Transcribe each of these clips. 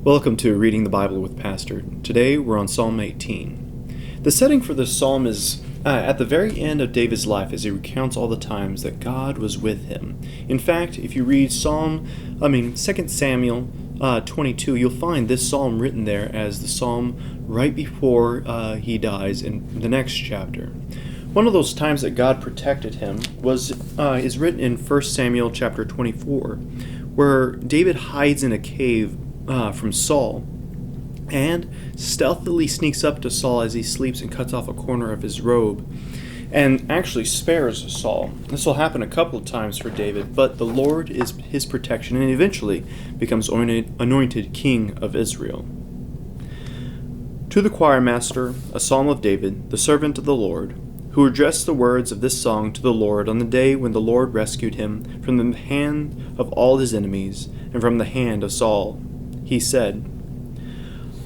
Welcome to Reading the Bible with Pastor. Today we're on Psalm 18. The setting for this psalm is at the very end of David's life as he recounts all the times that God was with him. In fact, if you read 2 Samuel 22, you'll find this psalm written there as the psalm right before he dies in the next chapter. One of those times that God protected him is written in 1 Samuel chapter 24, where David hides in a cave from Saul and stealthily sneaks up to Saul as he sleeps and cuts off a corner of his robe and actually spares Saul. This will happen a couple of times for David, but the Lord is his protection and eventually becomes anointed king of Israel. To the choir master, a psalm of David, the servant of the Lord, who addressed the words of this song to the Lord on the day when the Lord rescued him from the hand of all his enemies and from the hand of Saul. He said,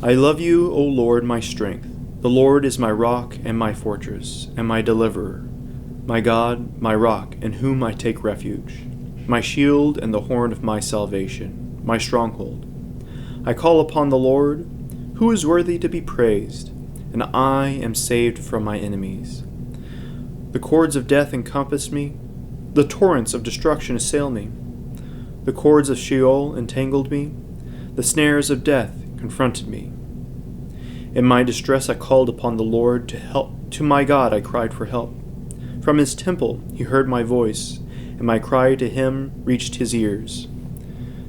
I love you, O Lord, my strength. The Lord is my rock and my fortress and my deliverer, my God, my rock, in whom I take refuge, my shield and the horn of my salvation, my stronghold. I call upon the Lord, who is worthy to be praised, and I am saved from my enemies. The cords of death encompass me, the torrents of destruction assail me. The cords of Sheol entangled me, the snares of death confronted me. In my distress I called upon the Lord to help. To my God I cried for help. From his temple he heard my voice, and my cry to him reached his ears.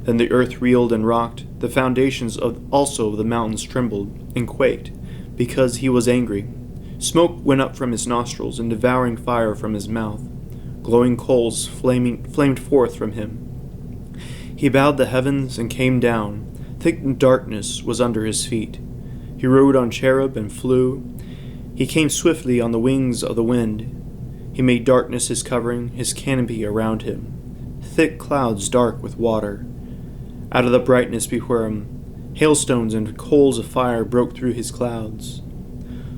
Then the earth reeled and rocked, the foundations also of the mountains trembled and quaked, because he was angry. Smoke went up from his nostrils, and devouring fire from his mouth. Glowing coals flamed forth from him. He bowed the heavens and came down. Thick darkness was under his feet. He rode on cherub and flew. He came swiftly on the wings of the wind. He made darkness his covering, his canopy around him. Thick clouds dark with water. Out of the brightness before him, hailstones and coals of fire broke through his clouds.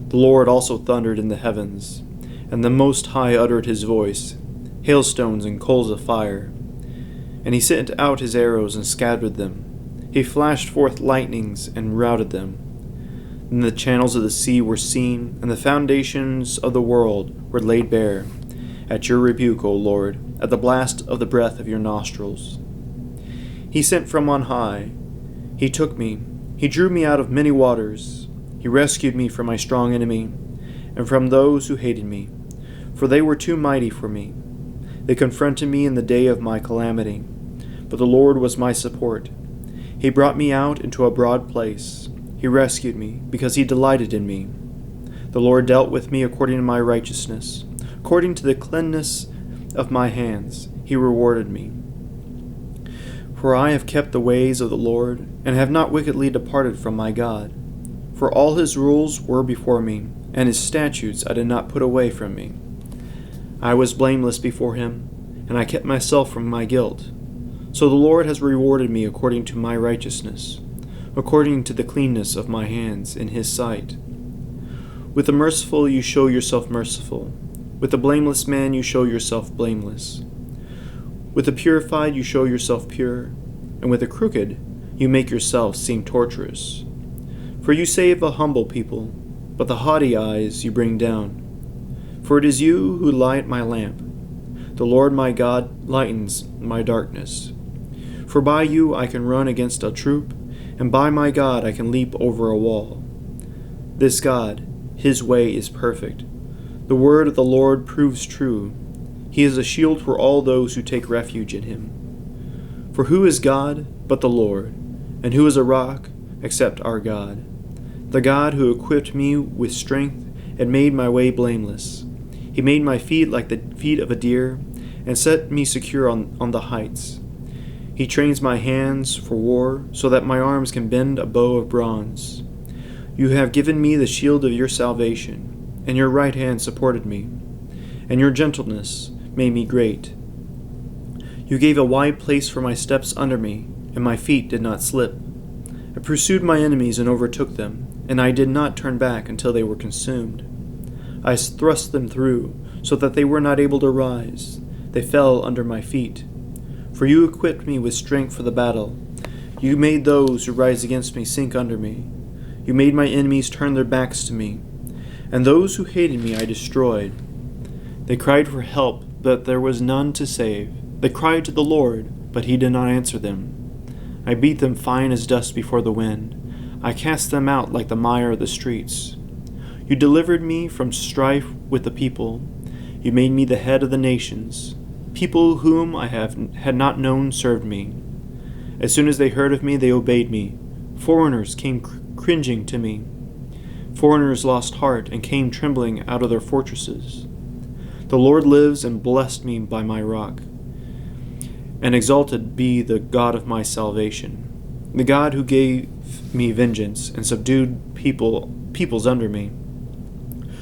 The Lord also thundered in the heavens, and the Most High uttered his voice, hailstones and coals of fire. And he sent out his arrows and scattered them. He flashed forth lightnings and routed them. Then the channels of the sea were seen, and the foundations of the world were laid bare. At your rebuke, O Lord, at the blast of the breath of your nostrils. He sent from on high. He took me. He drew me out of many waters. He rescued me from my strong enemy, and from those who hated me, for they were too mighty for me. They confronted me in the day of my calamity, but the Lord was my support. He brought me out into a broad place. He rescued me, because he delighted in me. The Lord dealt with me according to my righteousness. According to the cleanness of my hands, he rewarded me. For I have kept the ways of the Lord, and have not wickedly departed from my God. For all his rules were before me, and his statutes I did not put away from me. I was blameless before him, and I kept myself from my guilt. So the Lord has rewarded me according to my righteousness, according to the cleanness of my hands in his sight. With the merciful you show yourself merciful. With the blameless man you show yourself blameless. With the purified you show yourself pure, and with the crooked you make yourself seem torturous. For you save a humble people, but the haughty eyes you bring down. For it is you who light my lamp. The Lord my God lightens my darkness. For by you I can run against a troop, and by my God I can leap over a wall. This God, his way is perfect. The word of the Lord proves true. He is a shield for all those who take refuge in him. For who is God but the Lord? And who is a rock except our God? The God who equipped me with strength and made my way blameless. He made my feet like the feet of a deer, and set me secure on the heights. He trains my hands for war, so that my arms can bend a bow of bronze. You have given me the shield of your salvation, and your right hand supported me, and your gentleness made me great. You gave a wide place for my steps under me, and my feet did not slip. I pursued my enemies and overtook them, and I did not turn back until they were consumed. I thrust them through, so that they were not able to rise. They fell under my feet. For you equipped me with strength for the battle. You made those who rise against me sink under me. You made my enemies turn their backs to me, and those who hated me I destroyed. They cried for help, but there was none to save. They cried to the Lord, but he did not answer them. I beat them fine as dust before the wind. I cast them out like the mire of the streets. You delivered me from strife with the people. You made me the head of the nations. People whom I had not known served me. As soon as they heard of me, they obeyed me. Foreigners came cringing to me. Foreigners lost heart and came trembling out of their fortresses. The Lord lives and blessed me by my rock. And exalted be the God of my salvation, the God who gave me vengeance and subdued peoples under me,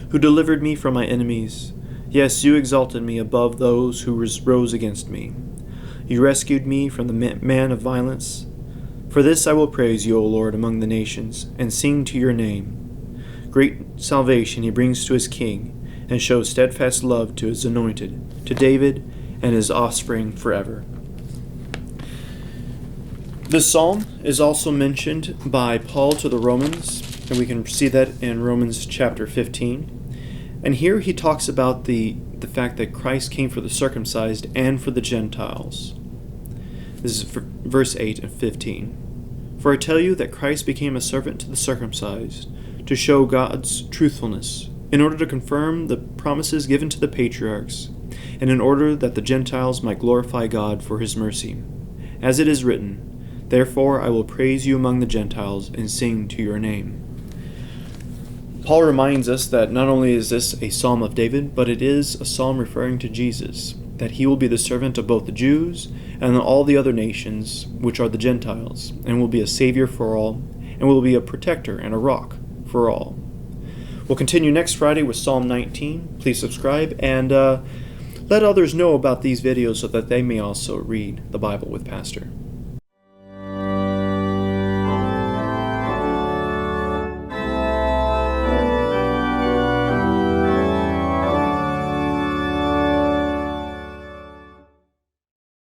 who delivered me from my enemies. Yes, you exalted me above those who rose against me. You rescued me from the man of violence. For this I will praise you, O Lord, among the nations, and sing to your name. Great salvation he brings to his king, and shows steadfast love to his anointed, to David and his offspring forever. This psalm is also mentioned by Paul to the Romans, and we can see that in Romans chapter 15. And here he talks about the fact that Christ came for the circumcised and for the Gentiles. This is verse 8 and 15. For I tell you that Christ became a servant to the circumcised, to show God's truthfulness, in order to confirm the promises given to the patriarchs, and in order that the Gentiles might glorify God for his mercy. As it is written, therefore I will praise you among the Gentiles and sing to your name. Paul reminds us that not only is this a psalm of David, but it is a psalm referring to Jesus, that he will be the servant of both the Jews and all the other nations, which are the Gentiles, and will be a savior for all, and will be a protector and a rock for all. We'll continue next Friday with Psalm 19. Please subscribe and let others know about these videos so that they may also read the Bible with Pastor.